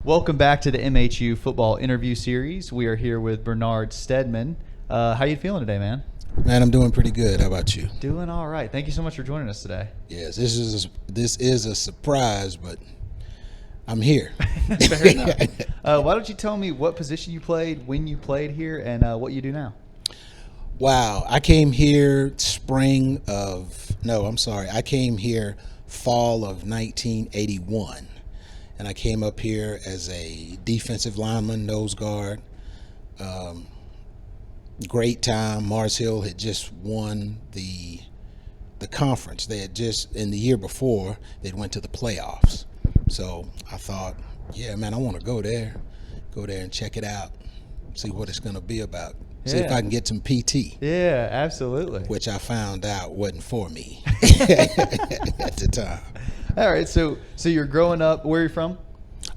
Welcome back to the MHU football interview series. We are here with Bernard Steadman. How you feeling today, man? Man, I'm doing pretty good. How about you? Doing all right. Thank you so much for joining us today. Yes, this is a surprise, but I'm here. Fair enough. Why don't you tell me what position you played, when you played here, and what you do now? Wow, I came here I came here fall of 1981. And I came up here as a defensive lineman, nose guard. Great time. Mars Hill had just won the conference. They had just, in the year before, they'd went to the playoffs. So I thought, yeah, man, I want to go there and check it out, see what it's going to be about. See if I can get some PT. Yeah, absolutely. Which I found out wasn't for me at the time. All right, so you're growing up. Where are you from?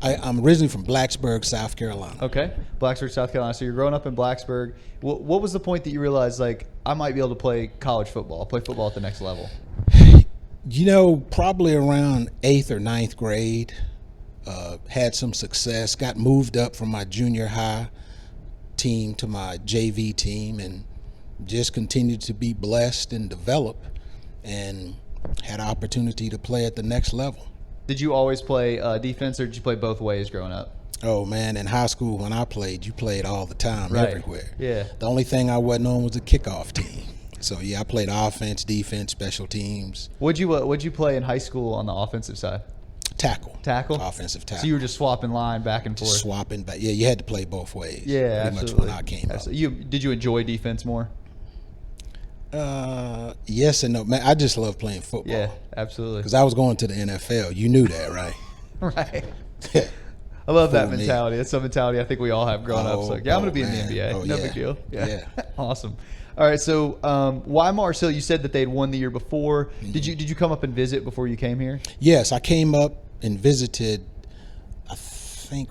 I'm originally from Blacksburg, South Carolina. Okay, Blacksburg, South Carolina. So you're growing up in Blacksburg. What was the point that you realized, like, I might be able to play college football, play football at the next level? You know, probably around 8th or 9th grade, had some success, got moved up from my junior high team to my JV team, and just continued to be blessed and develop, and had an opportunity to play at the next level. Did you always play defense, or did you play both ways growing up? Oh, man, in high school when I played, you played all the time, right. Everywhere. Yeah. The only thing I wasn't on was the kickoff team. So, yeah, I played offense, defense, special teams. What'd you play in high school on the offensive side? Tackle. Offensive tackle. So you were just swapping line back and forth? Just swapping back. Yeah, you had to play both ways. Yeah, pretty absolutely. much when I came up. Did you enjoy defense more? Yes and no. Man, I just love playing football. Yeah, absolutely. Because I was going to the NFL. You knew that, right? Right. I love that mentality. That's some mentality I think we all have growing up. So, yeah, I'm going to be in the NBA. No big deal. Yeah. Awesome. All right, so why Mars Hill? You said that they'd won the year before. Mm-hmm. Did you come up and visit before you came here? Yes, I came up and visited, I think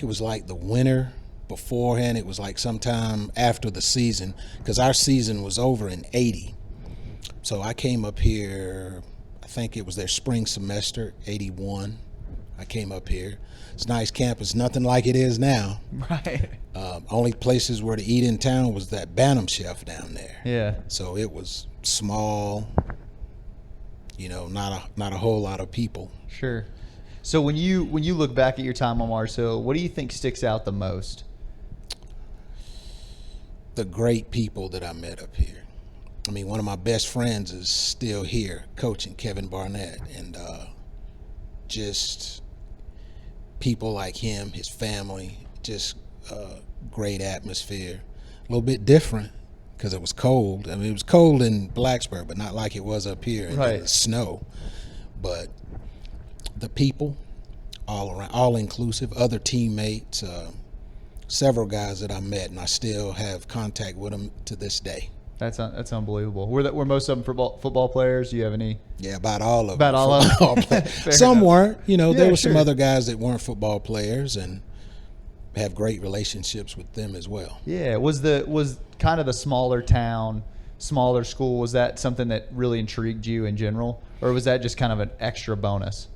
it was like the winter beforehand. It was like sometime after the season, because our season was over in 80. So I came up here, I think it was their spring semester, 81. I came up here. It's a nice campus, nothing like it is now. Right. Only places where to eat in town was that Bantam Chef down there. Yeah. So it was small, you know, not a whole lot of people. Sure. So when you look back at your time on Mars Hill, what do you think sticks out the most? The great people that I met up here. I mean, one of my best friends is still here coaching, Kevin Barnett, and just people like him, his family, just great atmosphere. A little bit different because it was cold. I mean, it was cold in Blacksburg, but not like it was up here in the snow. But the people, all around, all inclusive, other teammates, several guys that I met, and I still have contact with them to this day. That's unbelievable. Were most of them football players? Do you have any? Yeah, about all of them. About all of them. Some weren't. You know, there were some other guys that weren't football players, and have great relationships with them as well. Yeah, was kind of the smaller town, smaller school, was that something that really intrigued you in general, or was that just kind of an extra bonus?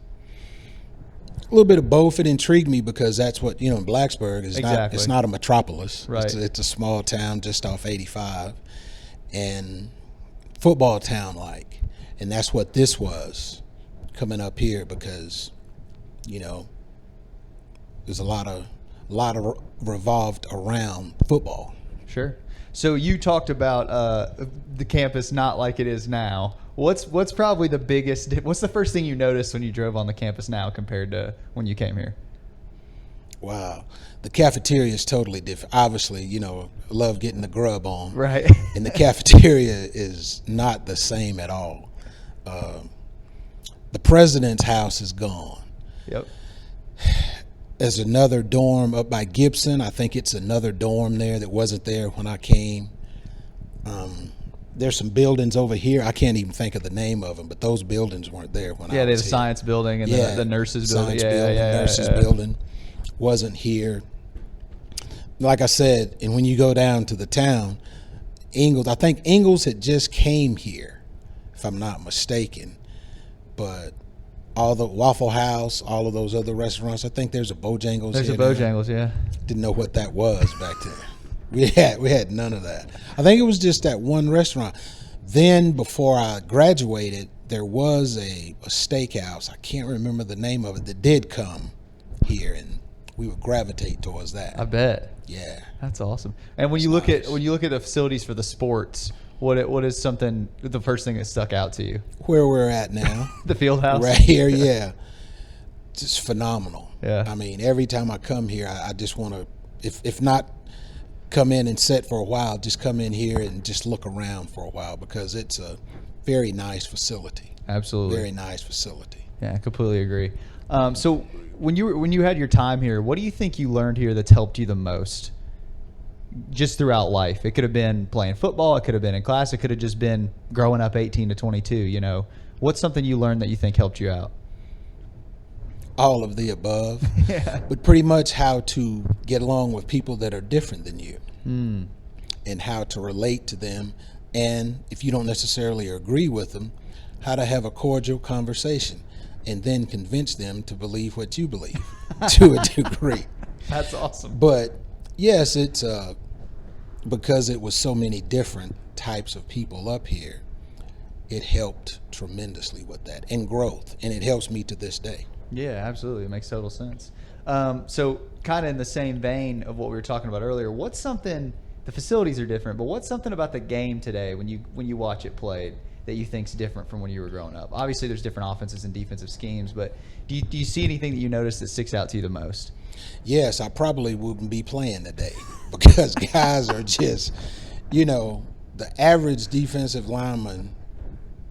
A little bit of both. It intrigued me because that's what, you know, Blacksburg is. Exactly. It's not a metropolis. Right. It's a small town just off 85, and football town like, and that's what this was coming up here, because, you know, there's a lot of revolved around football. Sure. So you talked about the campus not like it is now. What's probably the biggest? What's the first thing you noticed when you drove on the campus now compared to when you came here? Wow, the cafeteria is totally different. Obviously, you know, I love getting the grub on. Right. And the cafeteria is not the same at all. The president's house is gone. Yep. There's another dorm up by Gibson. I think it's another dorm there that wasn't there when I came. There's some buildings over here. I can't even think of the name of them, but those buildings weren't there when I was here. Yeah, there's a science building and the nurses building. Nurses building wasn't here. Like I said, and when you go down to the town, I think Ingalls had just came here, if I'm not mistaken. But all the Waffle House, all of those other restaurants. I think there's a Bojangles. There's a Bojangles, yeah. Didn't know what that was back then. We had none of that. I think it was just that one restaurant. Then before I graduated, there was a steakhouse. I can't remember the name of it that did come here, and we would gravitate towards that. I bet. Yeah, that's awesome. And when you look at the facilities for the sports, what is something, the first thing that stuck out to you? Where we're at now, the field house, right here. Yeah, just phenomenal. Yeah. I mean, every time I come here, I just want to, if not come in and sit for a while, just come in here and just look around for a while, because it's a very nice facility. Absolutely. Very nice facility. Yeah, I completely agree. So when you had your time here, what do you think you learned here that's helped you the most just throughout life? It could have been playing football, it could have been in class, it could have just been growing up 18 to 22, you know. What's something you learned that you think helped you out? All of the above. Yeah. But pretty much how to get along with people that are different than you, and how to relate to them, and if you don't necessarily agree with them, how to have a cordial conversation and then convince them to believe what you believe to a degree. That's awesome. But yes, it's because it was so many different types of people up here, it helped tremendously with that and growth, and it helps me to this day. Yeah, absolutely. It makes total sense. So kind of in the same vein of what we were talking about earlier, what's something, the facilities are different, but what's something about the game today when you watch it played that you think's different from when you were growing up? Obviously there's different offenses and defensive schemes, but do you see anything that you notice that sticks out to you the most? Yes, I probably wouldn't be playing today because guys are just, you know, the average defensive lineman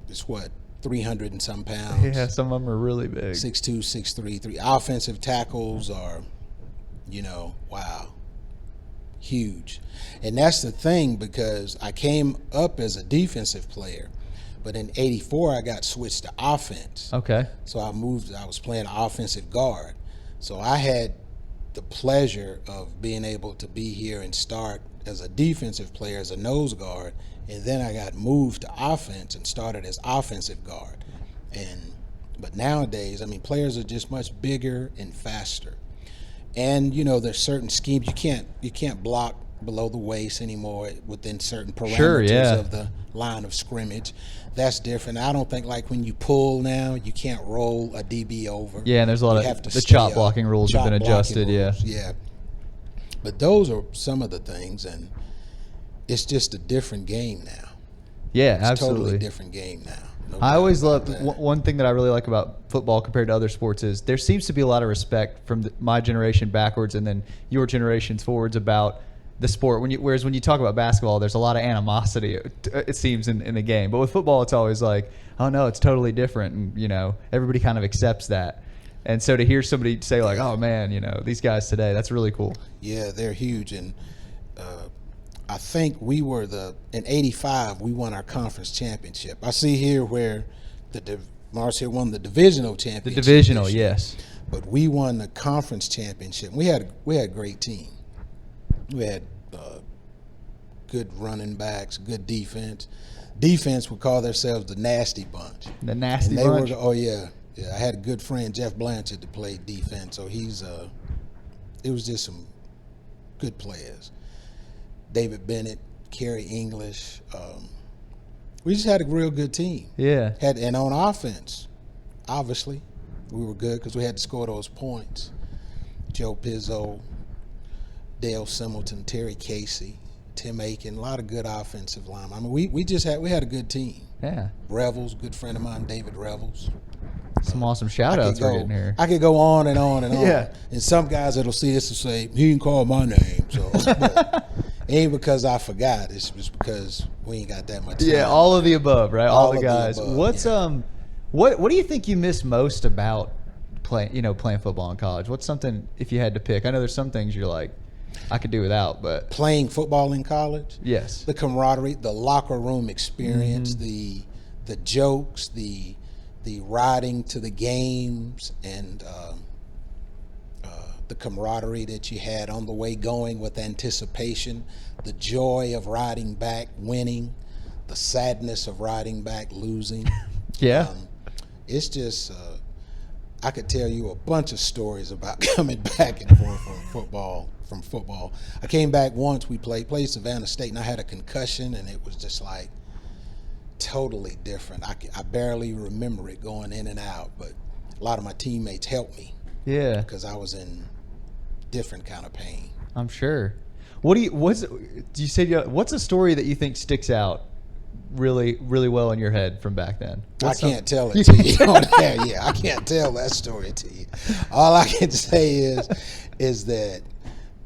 is what, 300 and some pounds. Yeah, some of them are really big. 6'2", 6'3", 3. Offensive tackles are, you know, wow, huge. And that's the thing, because I came up as a defensive player, but in '84 I got switched to offense. Okay. So I was playing offensive guard. So I had the pleasure of being able to be here and start as a defensive player, as a nose guard, and then I got moved to offense and started as offensive guard. But nowadays, I mean, players are just much bigger and faster. And you know, there's certain schemes you can't block below the waist anymore within certain parameters of the line of scrimmage. That's different. I don't think, like, when you pull now, you can't roll a DB over. Yeah, and there's a lot of the chop blocking rules have been adjusted. Yeah. But those are some of the things, and it's just a different game now. Yeah, it's absolutely. Totally different game now. No I always love one thing that I really like about football compared to other sports is there seems to be a lot of respect from my generation backwards and then your generations forwards about the sport. Whereas when you talk about basketball, there's a lot of animosity, it seems, in the game. But with football, it's always like, oh no, it's totally different, and you know, everybody kind of accepts that. And so to hear somebody say like, oh man, you know, these guys today, that's really cool. Yeah, they're huge. And I think we were in '85, we won our conference championship. I see here where Marcia won the divisional championship. The divisional, yes. But we won the conference championship. We had a great team. We had good running backs, good defense. Defense would call themselves the Nasty Bunch. The Nasty Bunch? Oh, yeah. Yeah, I had a good friend, Jeff Blanchard, that played defense. So it was just some good players. David Bennett, Kerry English. We just had a real good team. Yeah. And on offense, obviously, we were good because we had to score those points. Joe Pizzo, Dale Simelton, Terry Casey, Tim Aiken, a lot of good offensive linemen. I mean, we had a good team. Yeah. Revels, good friend of mine, David Revels. Some awesome shout-outs we're getting here. I could go on and on and on. Yeah. And some guys that'll see this will say, he didn't call my name. So it ain't because I forgot. It's just because we ain't got that much time. Yeah, all of the above, right? All the guys. Above, What's what do you think you miss most about playing football in college? What's something, if you had to pick? I know there's some things you're like, I could do without, but playing football in college? Yes. The camaraderie, the locker room experience, the jokes, the riding to the games, and the camaraderie that you had on the way going with anticipation, the joy of riding back winning, the sadness of riding back losing. Yeah. It's just I could tell you a bunch of stories about coming back and forth from football. I came back once. We played Savannah State, and I had a concussion, and it was just like totally different. I barely remember it going in and out, but a lot of my teammates helped me. Yeah, because I was in different kind of pain. I'm sure. What's a story that you think sticks out really, really well in your head from back then? I can't tell it to you on there. Yeah, I can't tell that story to you. All I can say is that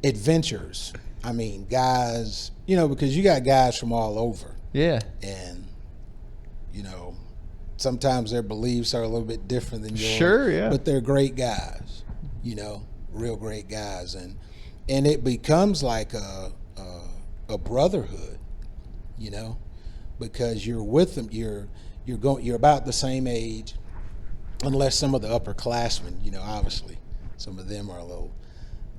adventures. I mean, guys, because you got guys from all over. Yeah. And, sometimes their beliefs are a little bit different than yours. Sure, yeah. But they're great guys, real great guys. And it becomes like a brotherhood, because you're with them. You're about the same age, unless some of the upperclassmen, obviously some of them are a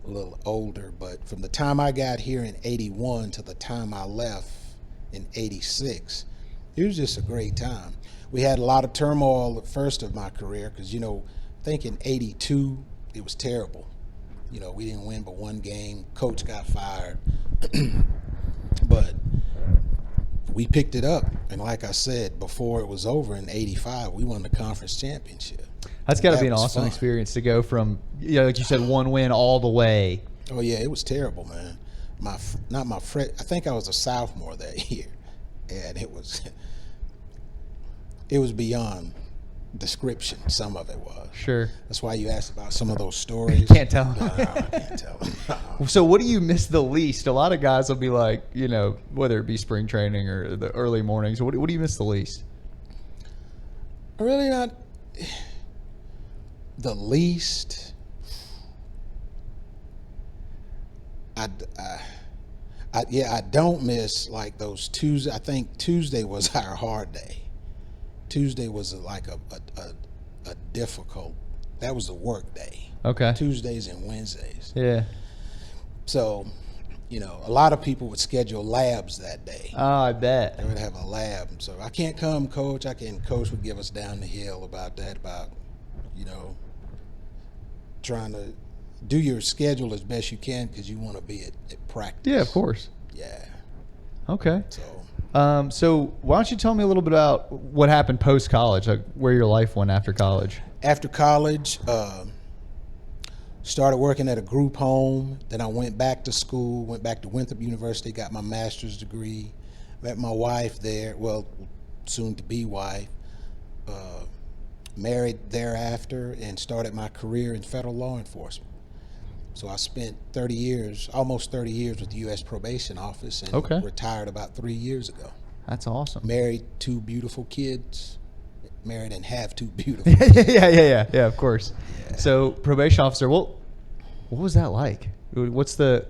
little older. But from the time I got here in '81 to the time I left in '86, it was just a great time. We had a lot of turmoil at first of my career because, I think in '82 it was terrible. We didn't win but one game. Coach got fired. But we picked it up. And like I said, before it was over in '85, we won the conference championship. That's got to be an awesome experience to go from, like you said, one win all the way. Oh, yeah, it was terrible, man. I think I was a sophomore that year. And it was beyond description. Some of it was. Sure. That's why you asked about some of those stories. You can't tell. No, I can't tell them. So what do you miss the least? A lot of guys will be like, whether it be spring training or the early mornings, what do you miss the least? Really not the least. I don't miss like those Tuesday. I think Tuesday was our hard day. Tuesday was like a difficult. That was the work day. Okay. Tuesdays and Wednesdays. Yeah. So, a lot of people would schedule labs that day. Oh, I bet. They would have a lab. So I can't come, Coach. Coach would give us down the hill about that, trying to do your schedule as best you can because you want to be at practice. Yeah, of course. Yeah. Okay. So why don't you tell me a little bit about what happened post-college, like where your life went after college? After college, started working at a group home. Then I went back to school, went back to Winthrop University, got my master's degree. Met my wife there, well, soon-to-be wife. Married thereafter and started my career in federal law enforcement. So I spent almost 30 years with the U.S. Probation Office and retired about 3 years ago. That's awesome. Married 2 beautiful kids. Married and have 2 beautiful kids. Yeah, of course. Yeah. So Probation Officer, what was that like? What's the...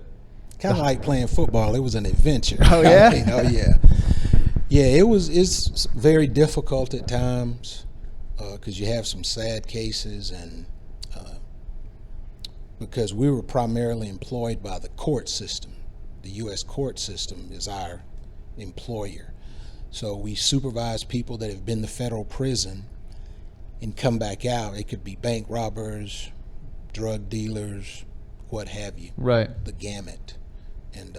Kind of like playing football. It was an adventure. Oh, yeah? Yeah. Yeah, it's very difficult at times because you have some sad cases and because we were primarily employed by the court system. The U.S. court system is our employer. So we supervise people that have been to federal prison and come back out. It could be bank robbers, drug dealers, what have you. Right. The gamut. And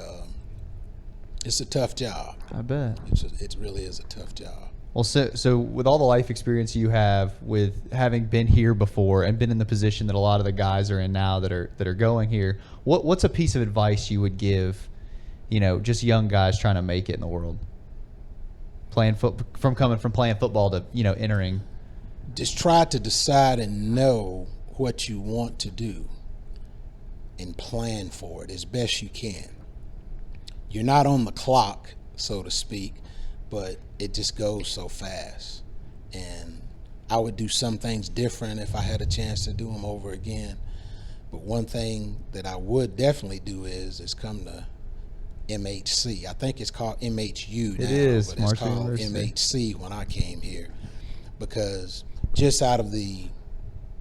it's a tough job. I bet. It really is a tough job. Well, so with all the life experience you have with having been here before and been in the position that a lot of the guys are in now that are going here, what's a piece of advice you would give, just young guys trying to make it in the world? Coming from playing football to, entering. Just try to decide and know what you want to do and plan for it as best you can. You're not on the clock, so to speak, but it just goes so fast. And I would do some things different if I had a chance to do them over again. But one thing that I would definitely do is come to MHC. I think it's called MHU now. It is, but it's called MHC when I came here. Because just out of the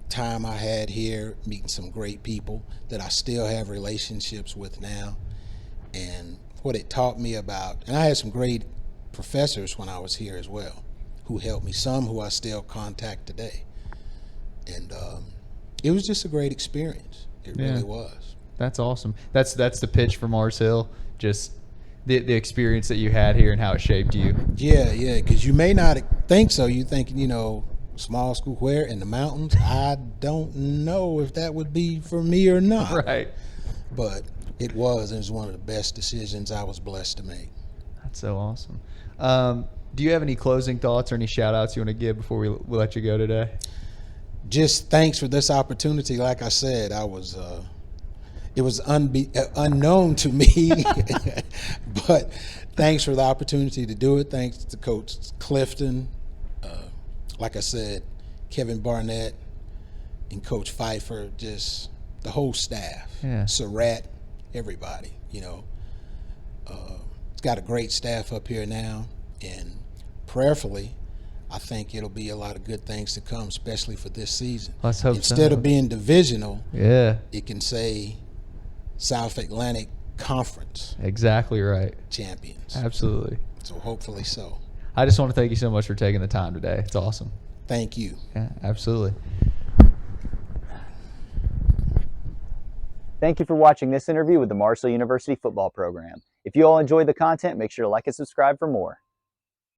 time I had here, meeting some great people that I still have relationships with now, and what it taught me about, and I had some great professors when I was here as well who helped me, some who I still contact today. And it was just a great experience. It really was. That's awesome. That's the pitch for Mars Hill. Just the experience that you had here and how it shaped you. Yeah, because you may not think so. You think, small school where in the mountains. I don't know if that would be for me or not. Right. But it was one of the best decisions I was blessed to make. That's so awesome. Do you have any closing thoughts or any shout outs you want to give before we let you go today? Just thanks for this opportunity. Like I said, it was unknown to me, but thanks for the opportunity to do it. Thanks to Coach Clifton, like I said, Kevin Barnett, and Coach Pfeiffer, just the whole staff, Surratt, everybody. It's got a great staff up here now, and prayerfully, I think it'll be a lot of good things to come, especially for this season. Let's hope Instead so. of being divisional, it can say South Atlantic Conference. Exactly right. Champions. Absolutely. So hopefully so. I just want to thank you so much for taking the time today. It's awesome. Thank you. Yeah, absolutely. Thank you for watching this interview with the Mars Hill University football program. If you all enjoyed the content, make sure to like and subscribe for more.